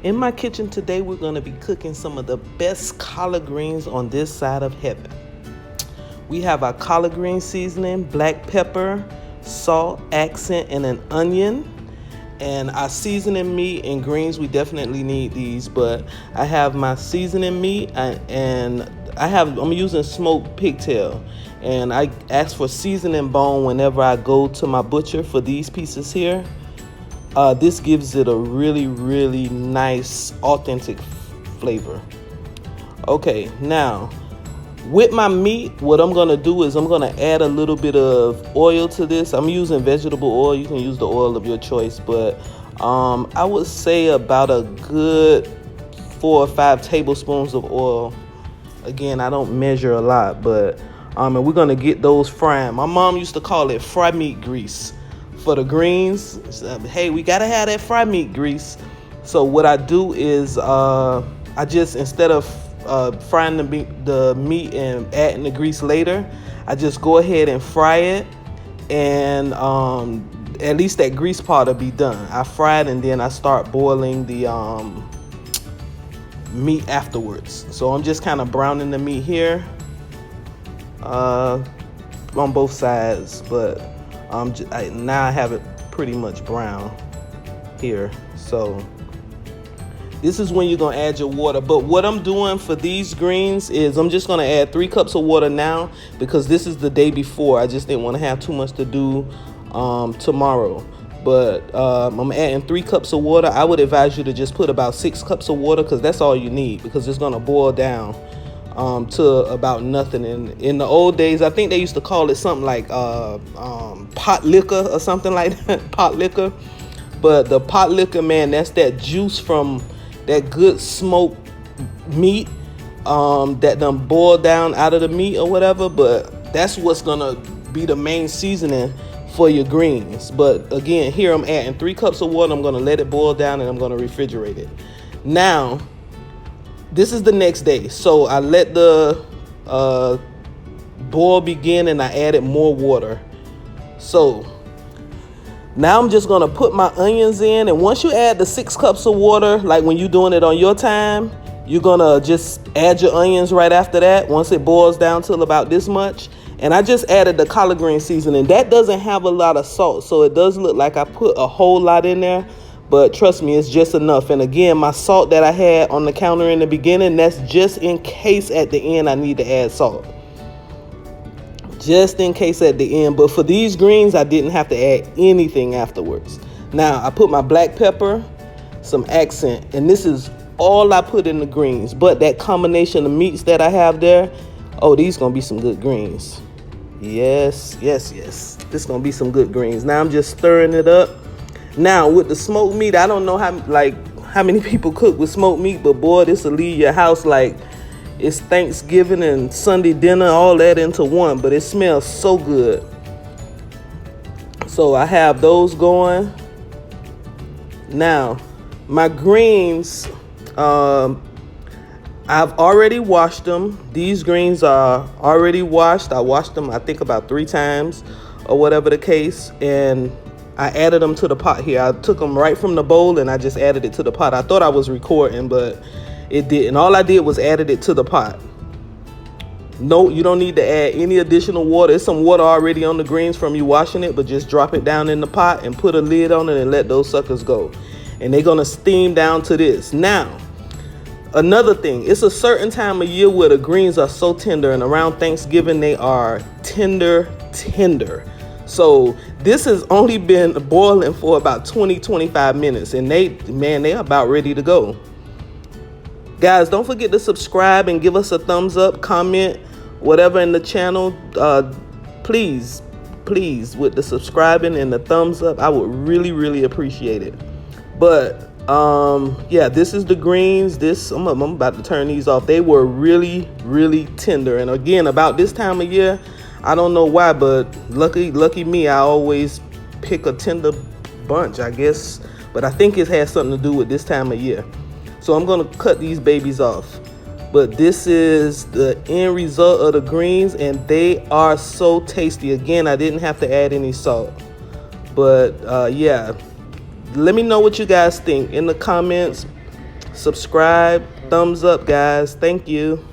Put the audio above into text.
In my kitchen today, we're going to be cooking some of the best collard greens on this side of heaven. We have our collard green seasoning, black pepper, salt, accent, and an onion. And our seasoning meat and greens, we definitely need these, but I have my seasoning meat and I'm using smoked pigtail, and I ask for seasoning bone whenever I go to my butcher for these pieces here. This gives it a really, really nice, authentic flavor. Okay, now with my meat, what I'm gonna do is I'm gonna add a little bit of oil to this. I'm using vegetable oil. You can use the oil of your choice, but I would say about a good 4 or 5 tablespoons of oil. Again, I don't measure a lot, but and we're gonna get those frying. My mom used to call it fry meat grease for the greens. Hey, we gotta have that fry meat grease. So what I do is I just, instead of frying the meat and adding the grease later, I just go ahead and fry it, and at least that grease part will be done. I fry it and then I start boiling the meat afterwards. So I'm just kind of browning the meat here on both sides, but now I have it pretty much brown here. So this is when you're gonna add your water. But what I'm doing for these greens is I'm just gonna add 3 cups of water now, because this is the day before. I just didn't want to have too much to do tomorrow. But I'm adding 3 cups of water. I would advise you to just put about 6 cups of water, because that's all you need, because it's gonna boil down to about nothing. And in the old days, I think they used to call it something like pot liquor or something like that. Pot liquor. But the pot liquor, man, that's that juice from that good smoked meat that done boiled down out of the meat or whatever. But that's what's gonna be the main seasoning for your greens. But again, here I'm adding 3 cups of water. I'm gonna let it boil down and I'm gonna refrigerate it. Now, this is the next day. So I let the boil begin and I added more water. So now I'm just gonna put my onions in, and once you add the 6 cups of water, like when you're doing it on your time, you're gonna just add your onions right after that, once it boils down till about this much. And I just added the collard green seasoning. That doesn't have a lot of salt, so it does look like I put a whole lot in there, but trust me, it's just enough. And again, my salt that I had on the counter in the beginning, that's just in case at the end I need to add salt. Just in case at the end. But for these greens, I didn't have to add anything afterwards. Now, I put my black pepper, some accent, and this is all I put in the greens. But that combination of meats that I have there, oh, these gonna be some good greens. Yes, yes, yes. This gonna be some good greens. Now I'm just stirring it up. Now with the smoked meat, I don't know how many people cook with smoked meat, but boy, this will leave your house like it's Thanksgiving and Sunday dinner, all that into one. But it smells so good. So I have those going. Now, my greens, I've already washed them. These greens are already washed. I washed them, I think, about 3 times or whatever the case. And I added them to the pot here. I took them right from the bowl and I just added it to the pot. I thought I was recording, but it didn't. All I did was added it to the pot. No, you don't need to add any additional water. There's some water already on the greens from you washing it, but just drop it down in the pot and put a lid on it and let those suckers go. And they're gonna steam down to this. Now, another thing, it's a certain time of year where the greens are so tender, and around Thanksgiving they are tender. So this has only been boiling for about 20-25 minutes, and they're about ready to go. Guys, don't forget to subscribe and give us a thumbs up, comment, whatever in the channel. Please, with the subscribing and the thumbs up, I would really, really appreciate it. But yeah, this is the greens. I'm about to turn these off. They were really, really tender. And again, about this time of year, I don't know why, but lucky me, I always pick a tender bunch, I guess. But I think it has something to do with this time of year. So I'm gonna cut these babies off. But this is the end result of the greens, and they are so tasty. Again, I didn't have to add any salt. But yeah, let me know what you guys think in the comments. subscribe, thumbs up, guys. Thank you.